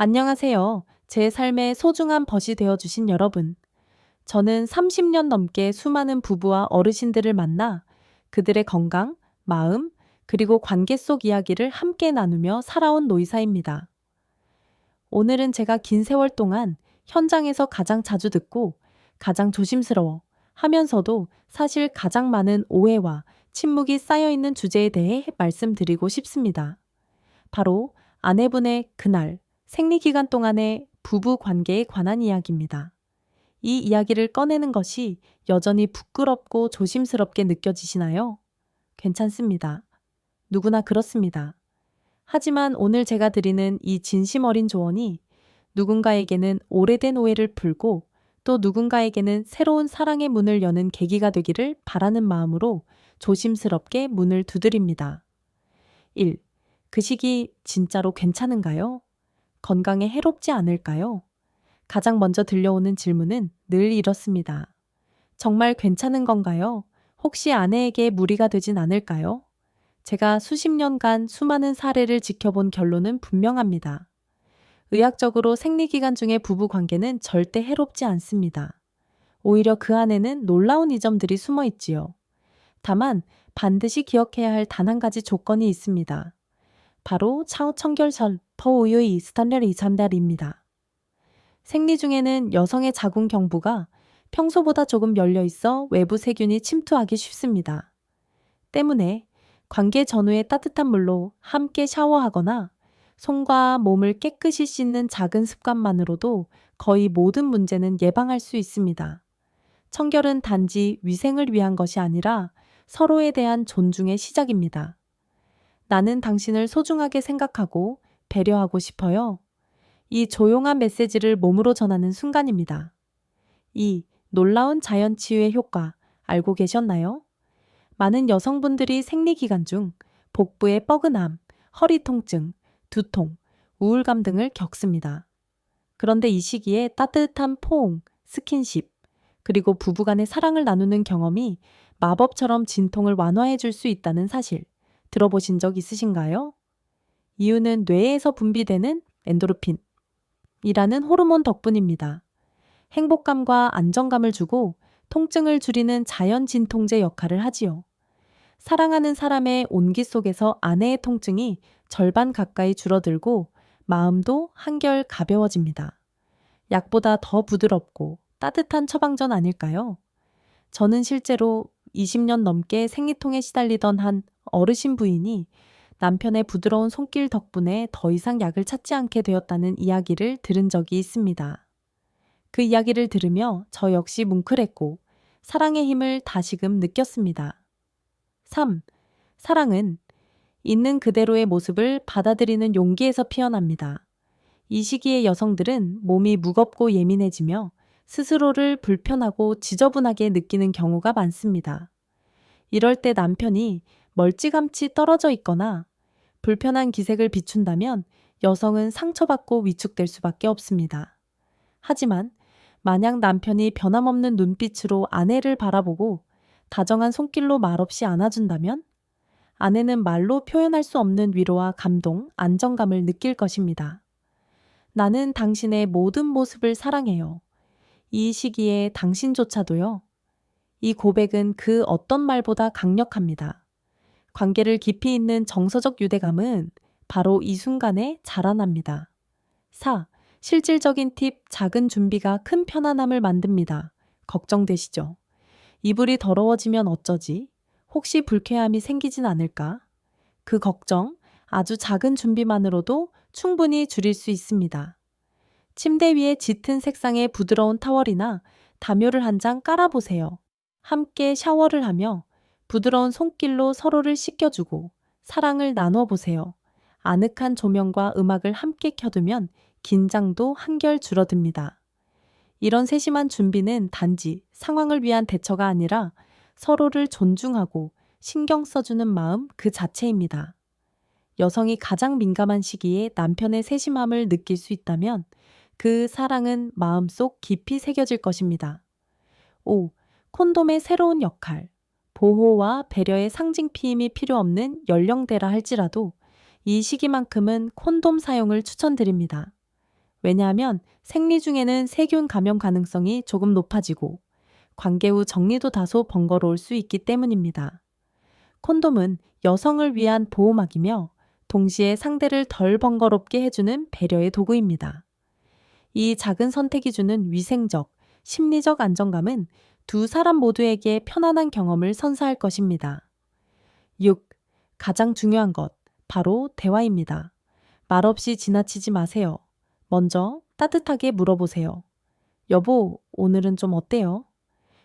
안녕하세요. 제 삶의 소중한 벗이 되어주신 여러분. 저는 30년 넘게 수많은 부부와 어르신들을 만나 그들의 건강, 마음, 그리고 관계 속 이야기를 함께 나누며 살아온 노이사입니다. 오늘은 제가 긴 세월 동안 현장에서 가장 자주 듣고 가장 조심스러워 하면서도 사실 가장 많은 오해와 침묵이 쌓여 있는 주제에 대해 말씀드리고 싶습니다. 바로 아내분의 그날 생리기간 동안의 부부 관계에 관한 이야기입니다. 이 이야기를 꺼내는 것이 여전히 부끄럽고 조심스럽게 느껴지시나요? 괜찮습니다. 누구나 그렇습니다. 하지만 오늘 제가 드리는 이 진심 어린 조언이 누군가에게는 오래된 오해를 풀고 또 누군가에게는 새로운 사랑의 문을 여는 계기가 되기를 바라는 마음으로 조심스럽게 문을 두드립니다. 1. 그 시기 진짜로 괜찮은가요? 건강에 해롭지 않을까요? 가장 먼저 들려오는 질문은 늘 이렇습니다. 정말 괜찮은 건가요? 혹시 아내에게 무리가 되진 않을까요? 제가 수십 년간 수많은 사례를 지켜본 결론은 분명합니다. 의학적으로 생리기간 중의 부부 관계는 절대 해롭지 않습니다. 오히려 그 안에는 놀라운 이점들이 숨어 있지요. 다만 반드시 기억해야 할 단 한 가지 조건이 있습니다. 바로 청결절 퍼우유의 스탄다르 이산달입니다. 생리 중에는 여성의 자궁 경부가 평소보다 조금 열려 있어 외부 세균이 침투하기 쉽습니다. 때문에 관계 전후에 따뜻한 물로 함께 샤워하거나 손과 몸을 깨끗이 씻는 작은 습관만으로도 거의 모든 문제는 예방할 수 있습니다. 청결은 단지 위생을 위한 것이 아니라 서로에 대한 존중의 시작입니다. 나는 당신을 소중하게 생각하고 배려하고 싶어요. 이 조용한 메시지를 몸으로 전하는 순간입니다. 이 놀라운 자연치유의 효과 알고 계셨나요? 많은 여성분들이 생리기간 중 복부의 뻐근함, 허리 통증, 두통, 우울감 등을 겪습니다. 그런데 이 시기에 따뜻한 포옹, 스킨십, 그리고 부부간의 사랑을 나누는 경험이 마법처럼 진통을 완화해 줄 수 있다는 사실 들어보신 적 있으신가요? 이유는 뇌에서 분비되는 엔도르핀이라는 호르몬 덕분입니다. 행복감과 안정감을 주고 통증을 줄이는 자연 진통제 역할을 하지요. 사랑하는 사람의 온기 속에서 아내의 통증이 절반 가까이 줄어들고 마음도 한결 가벼워집니다. 약보다 더 부드럽고 따뜻한 처방전 아닐까요? 저는 실제로 20년 넘게 생리통에 시달리던 한 어르신 부인이 남편의 부드러운 손길 덕분에 더 이상 약을 찾지 않게 되었다는 이야기를 들은 적이 있습니다. 그 이야기를 들으며 저 역시 뭉클했고 사랑의 힘을 다시금 느꼈습니다. 3. 사랑은 있는 그대로의 모습을 받아들이는 용기에서 피어납니다. 이 시기에 여성들은 몸이 무겁고 예민해지며 스스로를 불편하고 지저분하게 느끼는 경우가 많습니다. 이럴 때 남편이 멀찌감치 떨어져 있거나 불편한 기색을 비춘다면 여성은 상처받고 위축될 수밖에 없습니다. 하지만 만약 남편이 변함없는 눈빛으로 아내를 바라보고 다정한 손길로 말없이 안아준다면 아내는 말로 표현할 수 없는 위로와 감동, 안정감을 느낄 것입니다. 나는 당신의 모든 모습을 사랑해요. 이 시기에 당신조차도요. 이 고백은 그 어떤 말보다 강력합니다. 관계를 깊이 있는 정서적 유대감은 바로 이 순간에 자라납니다. 4. 실질적인 팁, 작은 준비가 큰 편안함을 만듭니다. 걱정되시죠? 이불이 더러워지면 어쩌지? 혹시 불쾌함이 생기진 않을까? 그 걱정, 아주 작은 준비만으로도 충분히 줄일 수 있습니다. 침대 위에 짙은 색상의 부드러운 타월이나 담요를 한 장 깔아보세요. 함께 샤워를 하며 부드러운 손길로 서로를 씻겨주고 사랑을 나눠 보세요. 아늑한 조명과 음악을 함께 켜두면 긴장도 한결 줄어듭니다. 이런 세심한 준비는 단지 상황을 위한 대처가 아니라 서로를 존중하고 신경 써주는 마음 그 자체입니다. 여성이 가장 민감한 시기에 남편의 세심함을 느낄 수 있다면 그 사랑은 마음속 깊이 새겨질 것입니다. 5. 콘돔의 새로운 역할. 보호와 배려의 상징 피임이 필요 없는 연령대라 할지라도 이 시기만큼은 콘돔 사용을 추천드립니다. 왜냐하면 생리 중에는 세균 감염 가능성이 조금 높아지고 관계 후 정리도 다소 번거로울 수 있기 때문입니다. 콘돔은 여성을 위한 보호막이며 동시에 상대를 덜 번거롭게 해주는 배려의 도구입니다. 이 작은 선택이 주는 위생적, 심리적 안정감은 두 사람 모두에게 편안한 경험을 선사할 것입니다. 6. 가장 중요한 것, 바로 대화입니다. 말없이 지나치지 마세요. 먼저 따뜻하게 물어보세요. 여보, 오늘은 좀 어때요?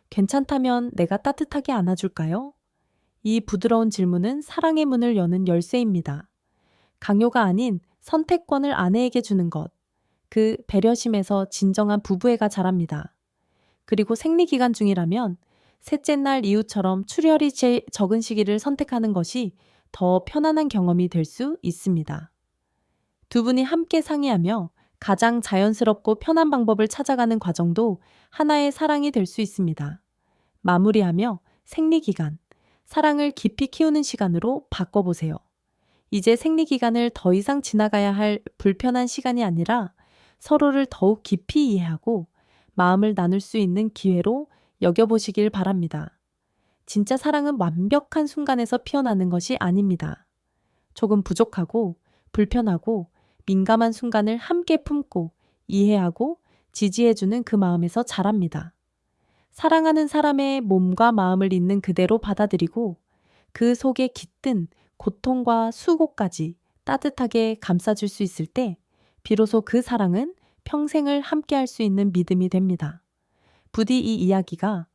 괜찮다면 내가 따뜻하게 안아줄까요? 이 부드러운 질문은 사랑의 문을 여는 열쇠입니다. 강요가 아닌 선택권을 아내에게 주는 것. 그 배려심에서 진정한 부부애가 자랍니다. 그리고 생리기간 중이라면 셋째 날 이후처럼 출혈이 제일 적은 시기를 선택하는 것이 더 편안한 경험이 될 수 있습니다. 두 분이 함께 상의하며 가장 자연스럽고 편한 방법을 찾아가는 과정도 하나의 사랑이 될 수 있습니다. 마무리하며 생리기간, 사랑을 깊이 키우는 시간으로 바꿔보세요. 이제 생리기간을 더 이상 지나가야 할 불편한 시간이 아니라 서로를 더욱 깊이 이해하고 마음을 나눌 수 있는 기회로 여겨보시길 바랍니다. 진짜 사랑은 완벽한 순간에서 피어나는 것이 아닙니다. 조금 부족하고 불편하고 민감한 순간을 함께 품고 이해하고 지지해주는 그 마음에서 자랍니다. 사랑하는 사람의 몸과 마음을 있는 그대로 받아들이고 그 속에 깃든 고통과 수고까지 따뜻하게 감싸줄 수 있을 때 비로소 그 사랑은 평생을 함께할 수 있는 믿음이 됩니다. 부디 이 이야기가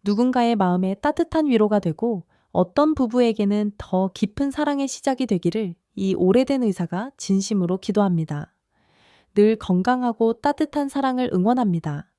누군가의 마음에 따뜻한 위로가 되고 어떤 부부에게는 더 깊은 사랑의 시작이 되기를 이 오래된 의사가 진심으로 기도합니다. 늘 건강하고 따뜻한 사랑을 응원합니다.